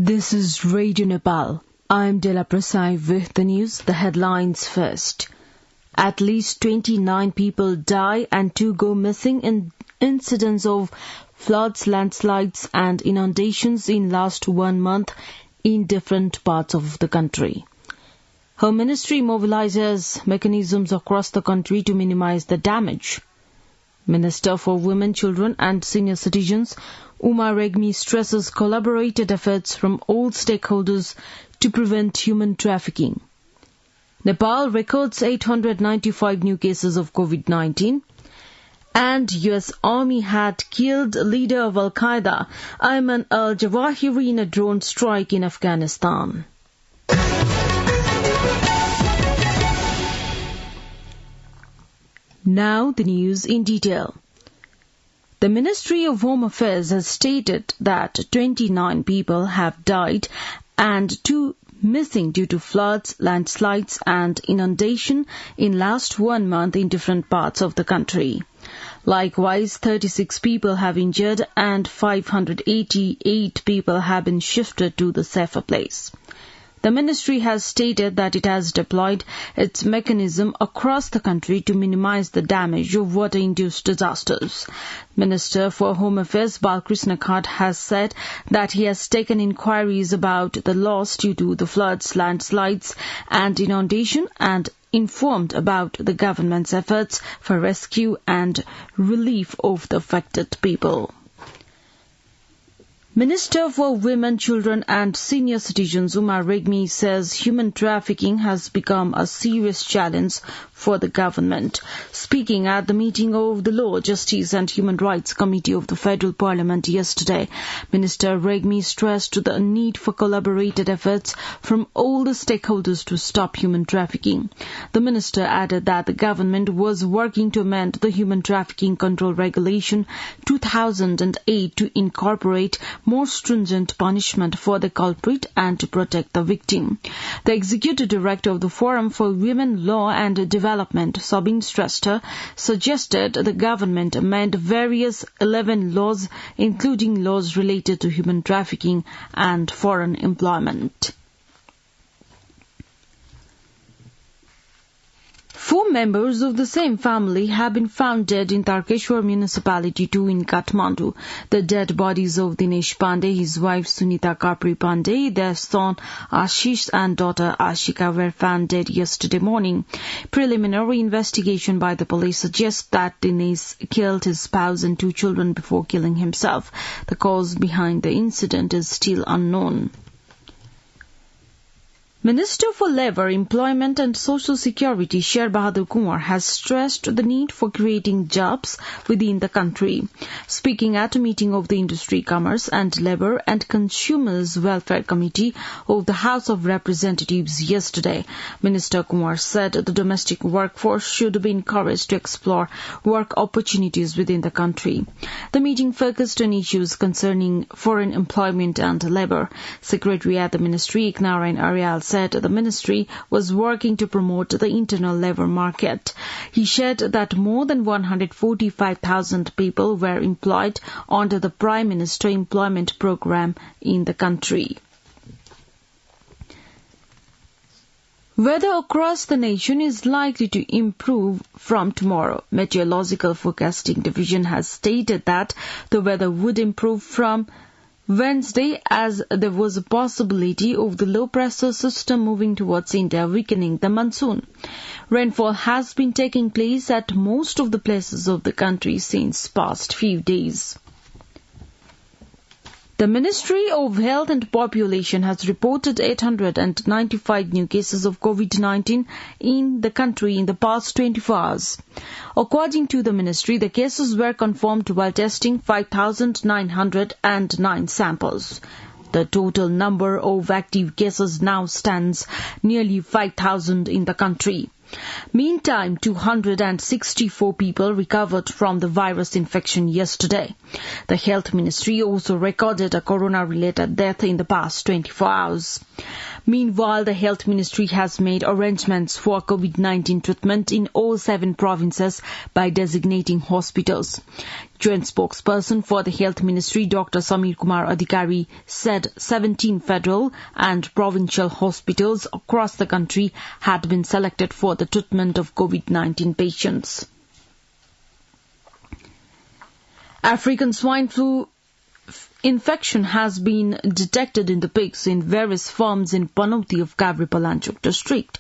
This is Radio Nepal. I'm Dela Prasai with the news. The headlines first. At least 29 people die and 2 go missing in incidents of floods, landslides and inundations in last 1 month in different parts of the country. Home Ministry mobilizes mechanisms across the country to minimize the damage. Minister for Women, Children and Senior Citizens, Uma Regmi, stresses collaborated efforts from all stakeholders to prevent human trafficking. Nepal records 895 new cases of COVID-19. And U.S. Army had killed leader of Al-Qaeda, Ayman al-Zawahiri, in a drone strike in Afghanistan. Now the news in detail. The Ministry of Home Affairs has stated that 29 people have died and 2 missing due to floods, landslides and inundation in last 1 month in different parts of the country. Likewise, 36 people have injured and 588 people have been shifted to the safer place. The ministry has stated that it has deployed its mechanism across the country to minimize the damage of water-induced disasters. Minister for Home Affairs Balkrishna Khat has said that he has taken inquiries about the loss due to the floods, landslides and inundation and informed about the government's efforts for rescue and relief of the affected people. Minister for Women, Children and Senior Citizens Uma Regmi says human trafficking has become a serious challenge for the government. Speaking at the meeting of the Law, Justice and Human Rights Committee of the Federal Parliament yesterday, Minister Regmi stressed the need for collaborated efforts from all the stakeholders to stop human trafficking. The minister added that the government was working to amend the Human Trafficking Control Regulation 2008 to incorporate more stringent punishment for the culprit and to protect the victim. The Executive Director of the Forum for Women Law and Development, Sabine Strester, suggested the government amend various 11 laws, including laws related to human trafficking and foreign employment. 4 members of the same family have been found dead in Tarkeshwar Municipality 2 in Kathmandu. The dead bodies of Dinesh Pandey, his wife Sunita Kapri Pandey, their son Ashish and daughter Ashika were found dead yesterday morning. Preliminary investigation by the police suggests that Dinesh killed his spouse and 2 children before killing himself. The cause behind the incident is still unknown. Minister for Labour, Employment and Social Security, Sher Bahadur Kumar, has stressed the need for creating jobs within the country. Speaking at a meeting of the Industry, Commerce and Labour and Consumers Welfare Committee of the House of Representatives yesterday, Minister Kumar said the domestic workforce should be encouraged to explore work opportunities within the country. The meeting focused on issues concerning foreign employment and labour. Secretary at the Ministry, Iknarayan Aryal, said the ministry was working to promote the internal labour market. He shared that more than 145,000 people were employed under the Prime Minister Employment Programme in the country. Weather across the nation is likely to improve from tomorrow. Meteorological Forecasting Division has stated that the weather would improve from Wednesday as there was a possibility of the low-pressure system moving towards India, weakening the monsoon. Rainfall has been taking place at most of the places of the country since past few days. The Ministry of Health and Population has reported 895 new cases of COVID-19 in the country in the past 24 hours. According to the ministry, the cases were confirmed while testing 5,909 samples. The total number of active cases now stands nearly 5,000 in the country. Meantime, 264 people recovered from the virus infection yesterday. The Health Ministry also recorded a corona-related death in the past 24 hours. Meanwhile, the Health Ministry has made arrangements for COVID-19 treatment in all 7 provinces by designating hospitals. Joint spokesperson for the Health Ministry, Dr. Samir Kumar Adhikari, said 17 federal and provincial hospitals across the country had been selected for the treatment of COVID-19 patients. African swine flu infection has been detected in the pigs in various farms in Panauti of Kavri-Palanchok district.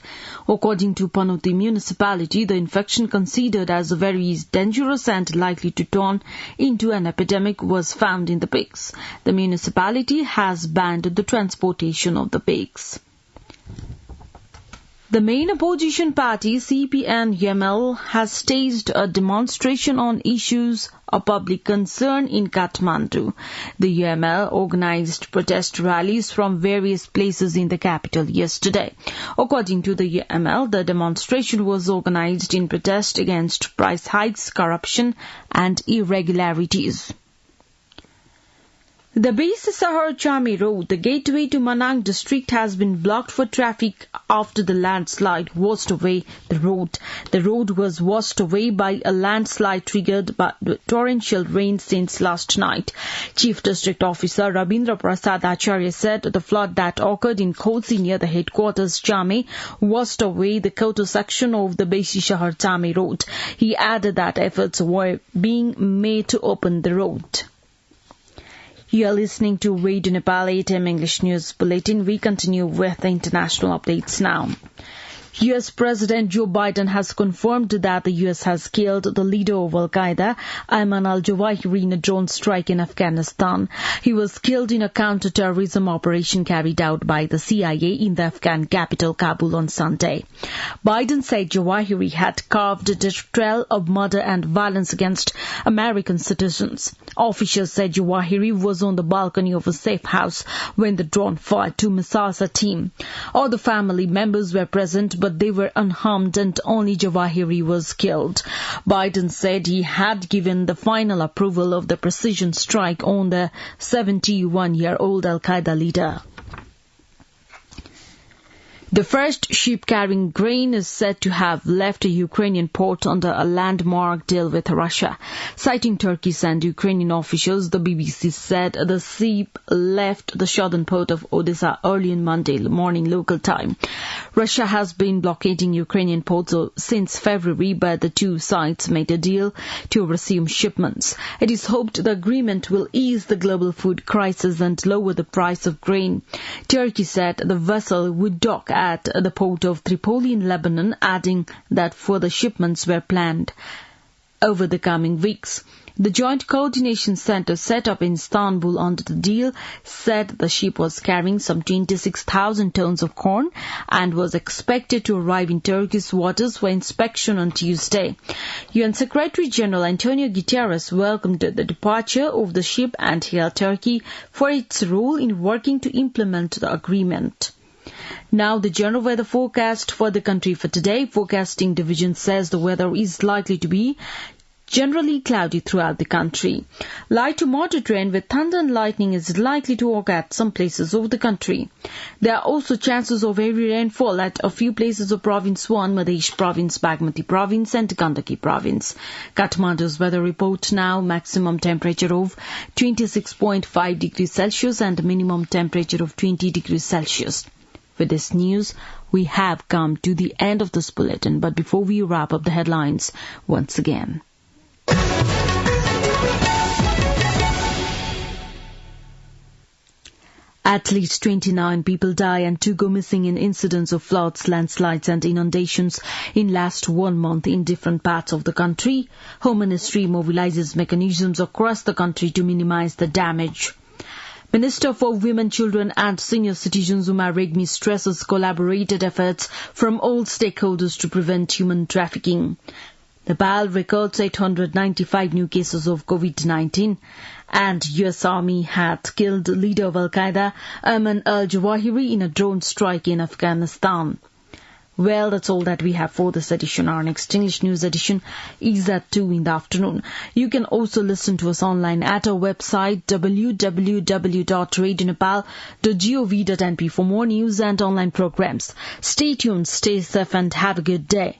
According to Panauti municipality, the infection, considered as very dangerous and likely to turn into an epidemic, was found in the pigs. The municipality has banned the transportation of the pigs. The main opposition party, CPN-UML, has staged a demonstration on issues of public concern in Kathmandu. The UML organized protest rallies from various places in the capital yesterday. According to the UML, the demonstration was organized in protest against price hikes, corruption and irregularities. The Base-Sahar-Chame road, the gateway to Manang district, has been blocked for traffic after the landslide washed away the road. The road was washed away by a landslide triggered by torrential rain since last night. Chief District Officer Rabindra Prasad Acharya said the flood that occurred in Khotsi near the headquarters Chame washed away the Koto section of the Base-Sahar-Chame road. He added that efforts were being made to open the road. You are listening to Radio Nepal 8 AM English News Bulletin. We continue with the international updates now. U.S. President Joe Biden has confirmed that the U.S. has killed the leader of Al-Qaeda, Ayman al-Zawahiri, in a drone strike in Afghanistan. He was killed in a counter-terrorism operation carried out by the CIA in the Afghan capital, Kabul, on Sunday. Biden said Zawahiri had carved a trail of murder and violence against American citizens. Officials said Zawahiri was on the balcony of a safe house when the drone fired two missiles at him. All the family members were present, but they were unharmed and only Zawahiri was killed. Biden said he had given the final approval of the precision strike on the 71-year-old Al-Qaeda leader. The first ship carrying grain is said to have left a Ukrainian port under a landmark deal with Russia. Citing Turkish and Ukrainian officials, the BBC said the ship left the southern port of Odessa early on Monday morning local time. Russia has been blockading Ukrainian ports since February, but the two sides made a deal to resume shipments. It is hoped the agreement will ease the global food crisis and lower the price of grain. Turkey said the vessel would dock at the port of Tripoli in Lebanon, adding that further shipments were planned over the coming weeks. The Joint Coordination Center set up in Istanbul under the deal said the ship was carrying some 26,000 tons of corn and was expected to arrive in Turkish waters for inspection on Tuesday. UN Secretary General Antonio Guterres welcomed the departure of the ship and hailed Turkey for its role in working to implement the agreement. Now the general weather forecast for the country for today. Forecasting division says the weather is likely to be generally cloudy throughout the country. Light to moderate rain with thunder and lightning is likely to occur at some places of the country. There are also chances of heavy rainfall at a few places of Province 1, Madhya Province, Bagmati Province and Gandaki Province. Kathmandu's weather report now: maximum temperature of 26.5 degrees Celsius and minimum temperature of 20 degrees Celsius. With this news, we have come to the end of this bulletin, but before we wrap up the headlines once again. At least 29 people die and 2 go missing in incidents of floods, landslides and inundations in last 1 month in different parts of the country. Home Ministry mobilizes mechanisms across the country to minimize the damage. Minister for Women, Children and Senior Citizens Uma Regmi stresses collaborated efforts from all stakeholders to prevent human trafficking. Nepal records 895 new cases of COVID-19 and US Army had killed leader of Al-Qaeda, Ayman al-Zawahiri, in a drone strike in Afghanistan. Well, that's all that we have for this edition. Our next English news edition is at 2 in the afternoon. You can also listen to us online at our website www.radionepal.gov.np for more news and online programs. Stay tuned, stay safe and have a good day.